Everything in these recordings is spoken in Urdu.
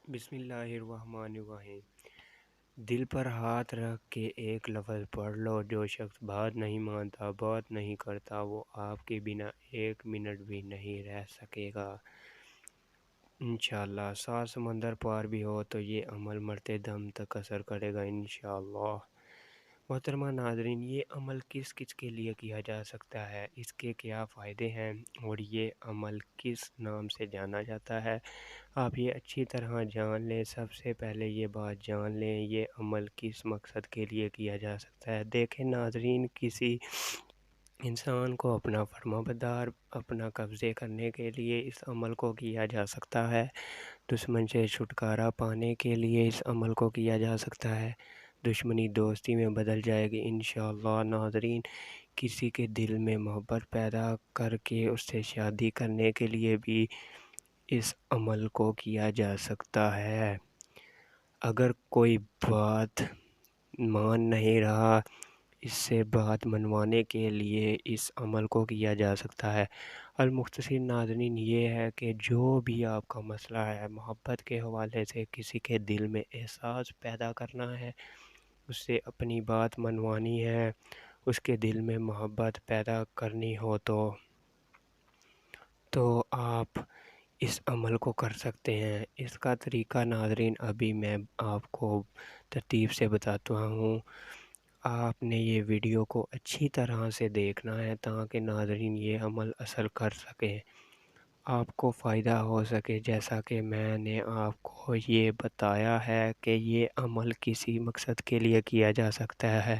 بسم اللہ الرحمن الرحیم۔ دل پر ہاتھ رکھ کے ایک لفظ پڑھ لو، جو شخص بات نہیں مانتا، بات نہیں کرتا، وہ آپ کے بنا ایک منٹ بھی نہیں رہ سکے گا۔ انشاءاللہ 7 سمندر پار بھی ہو تو یہ عمل مرتے دم تک اثر کرے گا انشاءاللہ۔ محترمہ ناظرین، یہ عمل کس کس کے لیے کیا جا سکتا ہے، اس کے کیا فائدے ہیں اور یہ عمل کس نام سے جانا جاتا ہے، آپ یہ اچھی طرح جان لیں۔ سب سے پہلے یہ بات جان لیں یہ عمل کس مقصد کے لیے کیا جا سکتا ہے۔ دیکھیں ناظرین، کسی انسان کو اپنا فرمانبردار اپنا قبضے کرنے کے لیے اس عمل کو کیا جا سکتا ہے۔ دشمن سے چھٹکارا پانے کے لیے اس عمل کو کیا جا سکتا ہے۔ دشمنی دوستی میں بدل جائے گی انشاءاللہ۔ ناظرین، کسی کے دل میں محبت پیدا کر کے اس سے شادی کرنے کے لیے بھی اس عمل کو کیا جا سکتا ہے۔ اگر کوئی بات مان نہیں رہا، اس سے بات منوانے کے لیے اس عمل کو کیا جا سکتا ہے۔ المختصر ناظرین، یہ ہے کہ جو بھی آپ کا مسئلہ ہے، محبت کے حوالے سے کسی کے دل میں احساس پیدا کرنا ہے، اس سے اپنی بات منوانی ہے، اس کے دل میں محبت پیدا کرنی ہو تو آپ اس عمل کو کر سکتے ہیں۔ اس کا طریقہ ناظرین ابھی میں آپ کو ترتیب سے بتاتا ہوں۔ آپ نے یہ ویڈیو کو اچھی طرح سے دیکھنا ہے تاکہ ناظرین یہ عمل اثر کر سکیں، آپ کو فائدہ ہو سکے۔ جیسا کہ میں نے آپ کو یہ بتایا ہے کہ یہ عمل کسی مقصد کے لیے کیا جا سکتا ہے،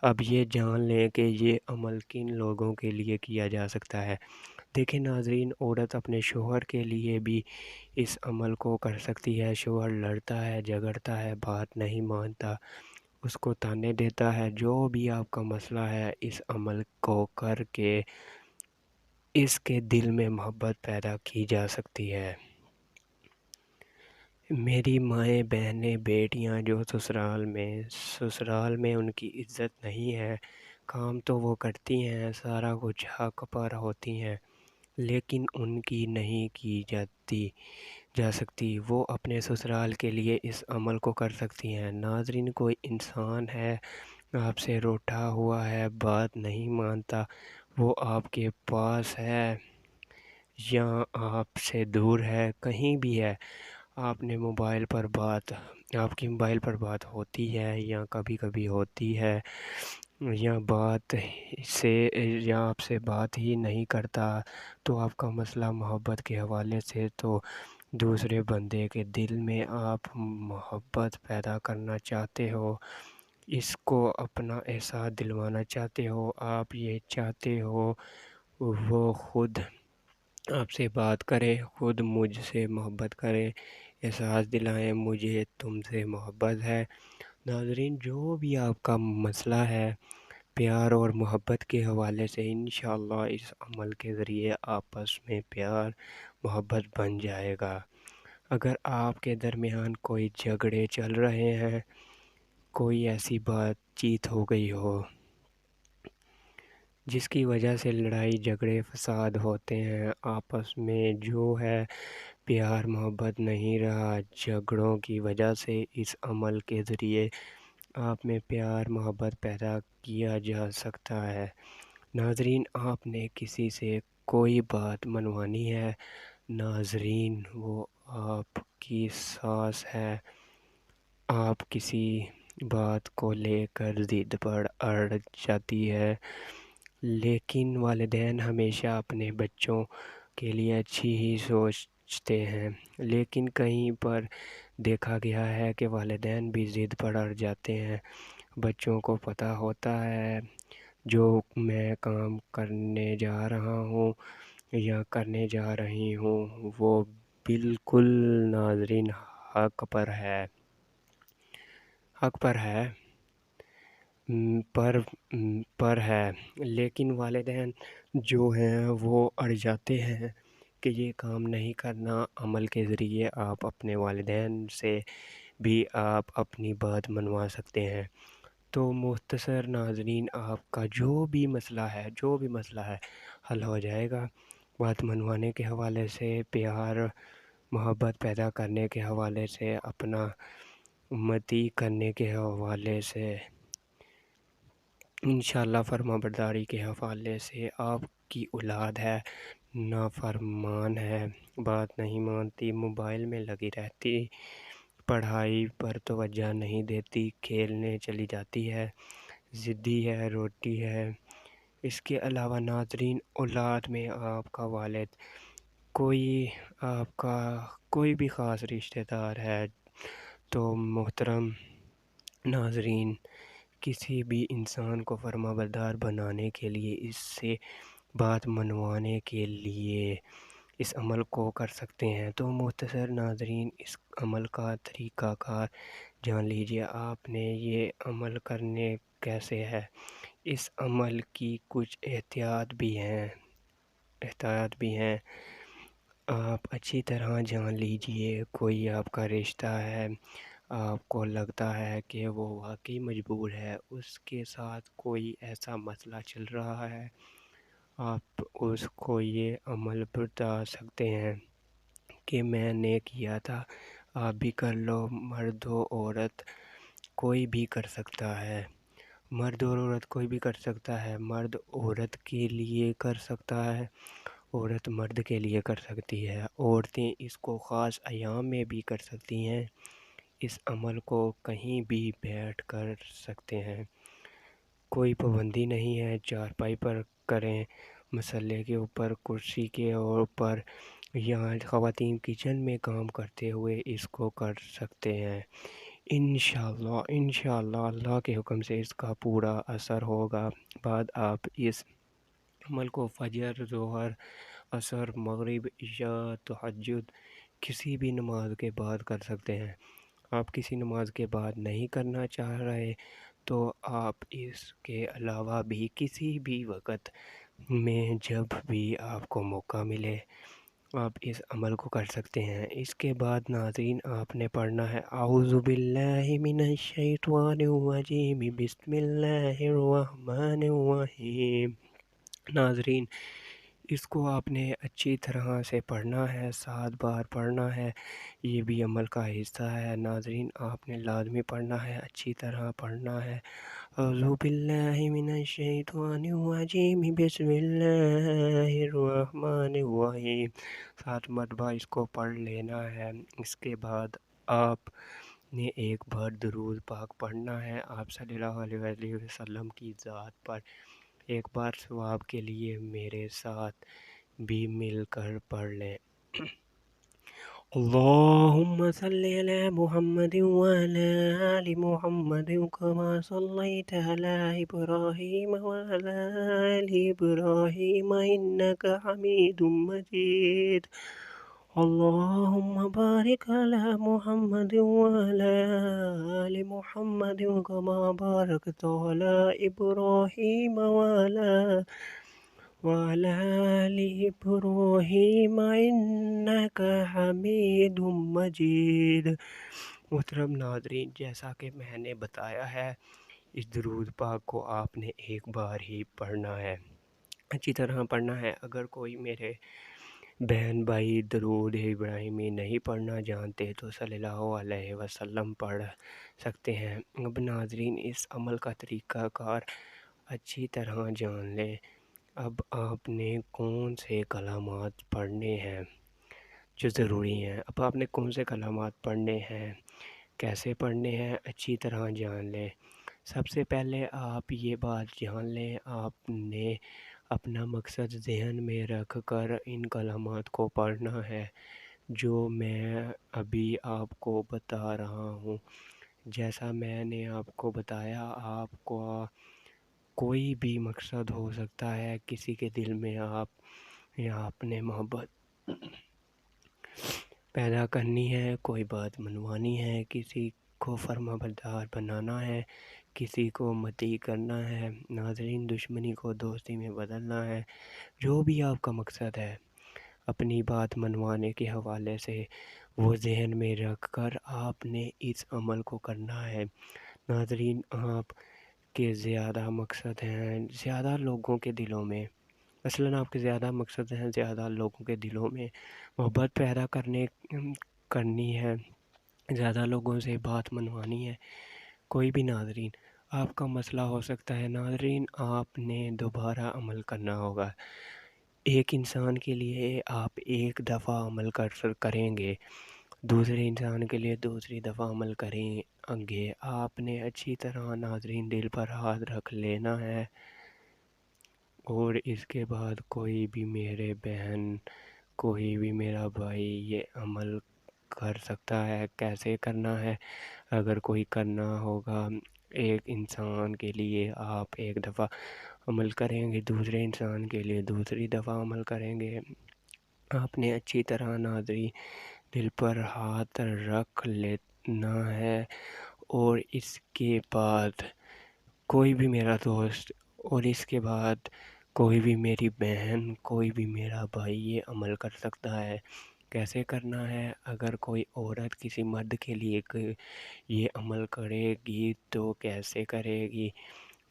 اب یہ جان لیں کہ یہ عمل کن لوگوں کے لیے کیا جا سکتا ہے۔ دیکھیں ناظرین، عورت اپنے شوہر کے لیے بھی اس عمل کو کر سکتی ہے۔ شوہر لڑتا ہے، جھگڑتا ہے، بات نہیں مانتا، اس کو تانے دیتا ہے، جو بھی آپ کا مسئلہ ہے، اس عمل کو کر کے اس کے دل میں محبت پیدا کی جا سکتی ہے۔ میری مائیں، بہنیں، بیٹیاں جو سسرال میں ان کی عزت نہیں ہے، کام تو وہ کرتی ہیں، سارا کچھ حق پر ہوتی ہیں، لیکن ان کی نہیں کی جا سکتی، وہ اپنے سسرال کے لیے اس عمل کو کر سکتی ہیں۔ ناظرین، کوئی انسان ہے آپ سے روٹھا ہوا ہے، بات نہیں مانتا، وہ آپ کے پاس ہے یا آپ سے دور ہے، کہیں بھی ہے، آپ کی موبائل پر بات ہوتی ہے یا کبھی کبھی ہوتی ہے، یا آپ سے بات ہی نہیں کرتا، تو آپ کا مسئلہ محبت کے حوالے سے تو دوسرے بندے کے دل میں آپ محبت پیدا کرنا چاہتے ہو، اس کو اپنا احساس دلوانا چاہتے ہو، آپ یہ چاہتے ہو وہ خود آپ سے بات کرے، خود مجھ سے محبت کرے، احساس دلائیں مجھے تم سے محبت ہے۔ ناظرین، جو بھی آپ کا مسئلہ ہے پیار اور محبت کے حوالے سے، انشاءاللہ اس عمل کے ذریعے آپس میں پیار محبت بن جائے گا۔ اگر آپ کے درمیان کوئی جھگڑے چل رہے ہیں، کوئی ایسی بات چیت ہو گئی ہو جس کی وجہ سے لڑائی جھگڑے فساد ہوتے ہیں آپس میں، جو ہے پیار محبت نہیں رہا، جھگڑوں کی وجہ سے اس عمل کے ذریعے آپ میں پیار محبت پیدا کیا جا سکتا ہے۔ ناظرین، آپ نے کسی سے کوئی بات منوانی ہے، ناظرین وہ آپ کی ساس ہے، آپ کسی بات کو لے کر ضد پر اڑ جاتی ہے، لیکن والدین ہمیشہ اپنے بچوں کے لیے اچھی ہی سوچتے ہیں، لیکن کہیں پر دیکھا گیا ہے کہ والدین بھی ضد پر اڑ جاتے ہیں۔ بچوں کو پتہ ہوتا ہے جو میں کام کرنے جا رہا ہوں یا کرنے جا رہی ہوں وہ بالکل ناظرین حق پر ہے پر ہے، لیکن والدین جو ہیں وہ اڑ جاتے ہیں کہ یہ کام نہیں کرنا۔ عمل کے ذریعے آپ اپنے والدین سے بھی آپ اپنی بات منوا سکتے ہیں۔ تو مختصر ناظرین، آپ کا جو بھی مسئلہ ہے حل ہو جائے گا۔ بات منوانے کے حوالے سے، پیار محبت پیدا کرنے کے حوالے سے، اپنا مدی کرنے کے حوالے سے، انشاءاللہ فرما برداری کے حوالے سے آپ کی اولاد ہے نافرمان ہے، بات نہیں مانتی، موبائل میں لگی رہتی، پڑھائی پر توجہ نہیں دیتی، کھیلنے چلی جاتی ہے، ضدی ہے، روتی ہے۔ اس کے علاوہ ناظرین، اولاد میں آپ کا والد، کوئی آپ کا کوئی بھی خاص رشتہ دار ہے تو محترم ناظرین، کسی بھی انسان کو فرما بردار بنانے کے لیے، اس سے بات منوانے کے لیے اس عمل کو کر سکتے ہیں۔ تو مختصر ناظرین، اس عمل کا طریقہ کار جان لیجیے۔ آپ نے یہ عمل کرنے کیسے ہے، اس عمل کی کچھ احتیاط بھی ہیں، آپ اچھی طرح جان لیجئے۔ کوئی آپ کا رشتہ ہے، آپ کو لگتا ہے کہ وہ واقعی مجبور ہے، اس کے ساتھ کوئی ایسا مسئلہ چل رہا ہے، آپ اس کو یہ عمل بتا سکتے ہیں کہ میں نے کیا تھا، آپ بھی کر لو۔ مرد و عورت کوئی بھی کر سکتا ہے، مرد اور عورت کوئی بھی کر سکتا ہے، مرد عورت کے لیے کر سکتا ہے، عورت مرد کے لیے کر سکتی ہے۔ عورتیں اس کو خاص ایام میں بھی کر سکتی ہیں، اس عمل کو کہیں بھی بیٹھ کر سکتے ہیں، کوئی پابندی نہیں ہے، چارپائی پر کریں، مسلح کے اوپر، کرسی کے اوپر، یا خواتین کچن میں کام کرتے ہوئے اس کو کر سکتے ہیں۔ انشاءاللہ اللہ کے حکم سے اس کا پورا اثر ہوگا۔ بعد آپ اس عمل کو فجر، ظہر، عصر، مغرب، عشاء، تہجد، کسی بھی نماز کے بعد کر سکتے ہیں۔ آپ کسی نماز کے بعد نہیں کرنا چاہ رہے تو آپ اس کے علاوہ بھی کسی بھی وقت میں، جب بھی آپ کو موقع ملے، آپ اس عمل کو کر سکتے ہیں۔ اس کے بعد ناظرین، آپ نے پڑھنا ہے اعوذ باللہ من الشیطان الرجیم بسم اللہ الرحمن الرحیم۔ ناظرین، اس کو آپ نے اچھی طرح سے پڑھنا ہے، 7 بار پڑھنا ہے، یہ بھی عمل کا حصہ ہے۔ ناظرین، آپ نے لازمی پڑھنا ہے، اچھی طرح پڑھنا ہے۔ اعوذ باللہ من الشیطان الرجیم بسم اللہ الرحمن الرحیم، 7 مرتبہ اس کو پڑھ لینا ہے۔ اس کے بعد آپ نے ایک بار درود پاک پڑھنا ہے آپ صلی اللہ علیہ وآلہ وسلم کی ذات پر۔ ایک بار ثواب کے لیے میرے ساتھ بھی مل کر پڑھ لیں۔ اللہم صلی علی محمد وعلی آل محمد کما صلیت علی ابراہیم وعلی آل ابراہیم انک حمید مجید۔ اللہم بارک علی محمد وعلی آل محمد کما بارکت علی ابراہیم وعلی آل ابراہیم انک حمید مجید۔ محترم ناظرین، جیسا کہ میں نے بتایا ہے، اس درود پاک کو آپ نے ایک بار ہی پڑھنا ہے، اچھی طرح پڑھنا ہے۔ اگر کوئی میرے بہن بھائی درود ابراہیمی نہیں پڑھنا جانتے تو صلی اللہ علیہ وسلم پڑھ سکتے ہیں۔ اب ناظرین، اس عمل کا طریقہ کار اچھی طرح جان لیں۔ اب آپ نے کون سے کلمات پڑھنے ہیں جو ضروری ہیں، اب آپ نے کون سے کلمات پڑھنے ہیں، کیسے پڑھنے ہیں، اچھی طرح جان لیں۔ سب سے پہلے آپ یہ بات جان لیں، آپ نے اپنا مقصد ذہن میں رکھ کر ان کلمات کو پڑھنا ہے جو میں ابھی آپ کو بتا رہا ہوں۔ جیسا میں نے آپ کو بتایا، آپ کو کوئی بھی مقصد ہو سکتا ہے، کسی کے دل میں آپ یا اپنے محبت پیدا کرنی ہے، کوئی بات منوانی ہے، کسی کو فرما بردار بنانا ہے، کسی کو مطیع کرنا ہے، ناظرین دشمنی کو دوستی میں بدلنا ہے، جو بھی آپ کا مقصد ہے اپنی بات منوانے کے حوالے سے، وہ ذہن میں رکھ کر آپ نے اس عمل کو کرنا ہے۔ ناظرین، آپ کے زیادہ مقصد ہیں، زیادہ لوگوں کے دلوں میں مثلاً آپ کے زیادہ مقصد ہیں زیادہ لوگوں کے دلوں میں محبت پیدا کرنی ہے، زیادہ لوگوں سے بات منوانی ہے۔ کوئی بھی ناظرین، آپ کا مسئلہ ہو سکتا ہے ناظرین، آپ نے دوبارہ عمل کرنا ہوگا۔ ایک انسان کے لیے آپ ایک دفعہ عمل کریں گے، دوسرے انسان کے لیے دوسری دفعہ عمل کریں گے۔ آپ نے اچھی طرح ناظرین دل پر ہاتھ رکھ لینا ہے، اور اس کے بعد کوئی بھی میرے بہن، کوئی بھی میرا بھائی یہ عمل کر سکتا ہے۔ کیسے کرنا ہے؟ اگر کوئی کرنا ہوگا، ایک انسان کے لیے آپ ایک دفعہ عمل کریں گے، دوسرے انسان کے لیے دوسری دفعہ عمل کریں گے۔ آپ نے اچھی طرح ناظرین دل پر ہاتھ رکھ لینا ہے، اور اس کے بعد کوئی بھی میرا دوست، اور اس کے بعد کوئی بھی میری بہن، کوئی بھی میرا بھائی یہ عمل کر سکتا ہے۔ کیسے کرنا ہے؟ اگر کوئی عورت کسی مرد کے لیے یہ عمل کرے گی تو کیسے کرے گی؟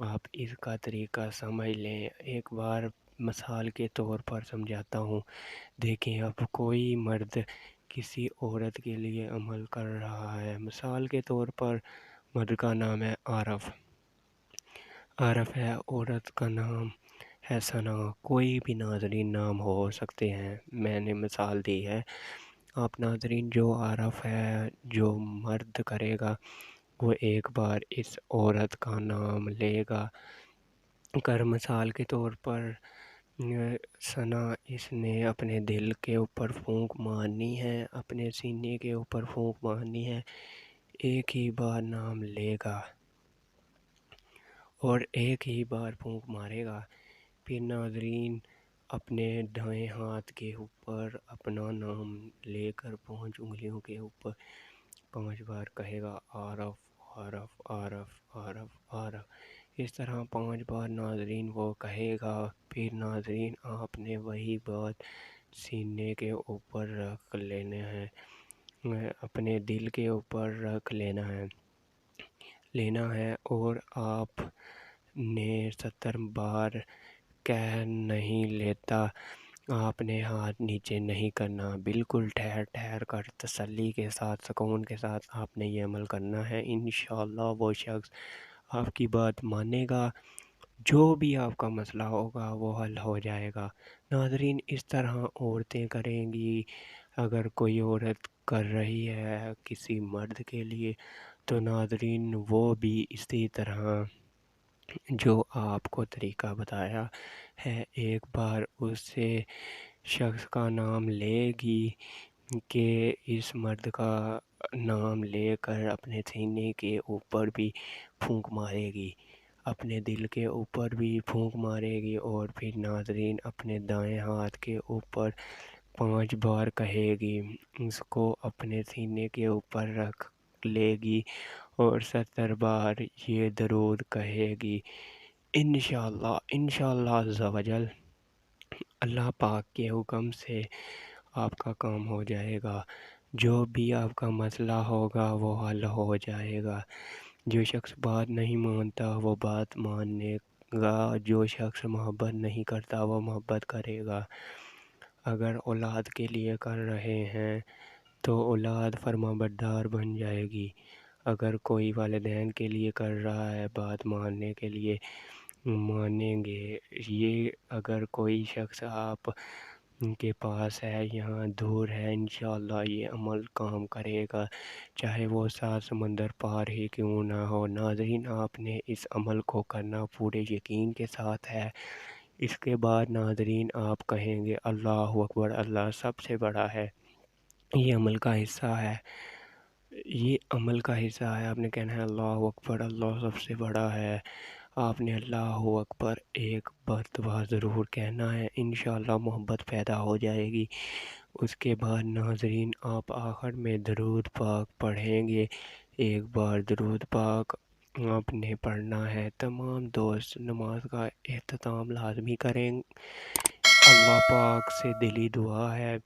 آپ اس کا طریقہ سمجھ لیں۔ ایک بار مثال کے طور پر سمجھاتا ہوں۔ دیکھیں، اب کوئی مرد کسی عورت کے لیے عمل کر رہا ہے۔ مثال کے طور پر مرد کا نام ہے عارف ہے، عورت کا نام ہے ثنا۔ کوئی بھی ناظرین نام ہو سکتے ہیں، میں نے مثال دی ہے۔ آپ ناظرین جو عارف ہے، جو مرد کرے گا، وہ ایک بار اس عورت کا نام لے گا۔ اگر مثال کے طور پر ثنا، اس نے اپنے دل کے اوپر پھونک مارنی ہے، اپنے سینے کے اوپر پھونک مارنی ہے، ایک ہی بار نام لے گا اور ایک ہی بار پھونک مارے گا۔ پھر ناظرین اپنے دائیں ہاتھ کے اوپر اپنا نام لے کر 5 انگلیوں کے اوپر 5 بار کہے گا، عارف عارف عارف عارف عارف۔ اس طرح 5 بار ناظرین وہ کہے گا۔ پھر ناظرین آپ نے وہی بات سینے کے اوپر رکھ لینا ہے، اپنے دل کے اوپر رکھ لینا ہے، اور آپ نے 70 بار کہہ نہیں لیتا۔ آپ نے ہاتھ نیچے نہیں کرنا، بالکل ٹھہر ٹھہر کر تسلی کے ساتھ، سکون کے ساتھ آپ نے یہ عمل کرنا ہے۔ انشاءاللہ وہ شخص آپ کی بات مانے گا، جو بھی آپ کا مسئلہ ہوگا وہ حل ہو جائے گا۔ ناظرین اس طرح عورتیں کریں گی۔ اگر کوئی عورت کر رہی ہے کسی مرد کے لیے، تو ناظرین وہ بھی اسی طرح جو آپ کو طریقہ بتایا ہے، ایک بار اس شخص کا نام لے گی کہ اس مرد کا نام لے کر اپنے سینے کے اوپر بھی پھونک مارے گی، اپنے دل کے اوپر بھی پھونک مارے گی، اور پھر ناظرین اپنے دائیں ہاتھ کے اوپر 5 بار کہے گی، اس کو اپنے سینے کے اوپر رکھ لے گی، اور 70 بار یہ درود کہے گی۔ انشاءاللہ عز و جل اللہ پاک کے حکم سے آپ کا کام ہو جائے گا۔ جو بھی آپ کا مسئلہ ہوگا وہ حل ہو جائے گا۔ جو شخص بات نہیں مانتا وہ بات ماننے گا، جو شخص محبت نہیں کرتا وہ محبت کرے گا۔ اگر اولاد کے لیے کر رہے ہیں تو اولاد فرما بردار بن جائے گی۔ اگر کوئی والدین کے لیے کر رہا ہے، بات ماننے کے لیے مانیں گے۔ یہ اگر کوئی شخص آپ کے پاس ہے، یہاں دور ہے، انشاءاللہ یہ عمل کام کرے گا، چاہے وہ 7 سمندر پار ہی کیوں نہ ہو۔ ناظرین آپ نے اس عمل کو کرنا پورے یقین کے ساتھ ہے۔ اس کے بعد ناظرین آپ کہیں گے اللہ اکبر، اللہ سب سے بڑا ہے۔ یہ عمل کا حصہ ہے، یہ عمل کا حصہ ہے۔ آپ نے کہنا ہے اللہ اکبر، اللہ سب سے بڑا ہے۔ آپ نے اللہ اکبر ایک مرتبہ ضرور کہنا ہے، انشاءاللہ محبت پیدا ہو جائے گی۔ اس کے بعد ناظرین آپ آخر میں درود پاک پڑھیں گے۔ ایک بار درود پاک آپ نے پڑھنا ہے۔ تمام دوست نماز کا اہتمام لازمی کریں۔ اللہ پاک سے دلی دعا ہے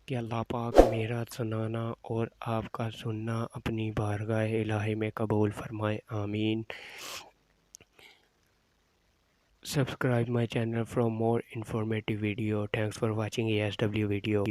کہ اللہ پاک میرا سنانا اور آپ کا سننا اپنی بارگاہ الہی میں قبول فرمائے، آمین۔ Subscribe my channel for more informative video. Thanks for watching ASW video.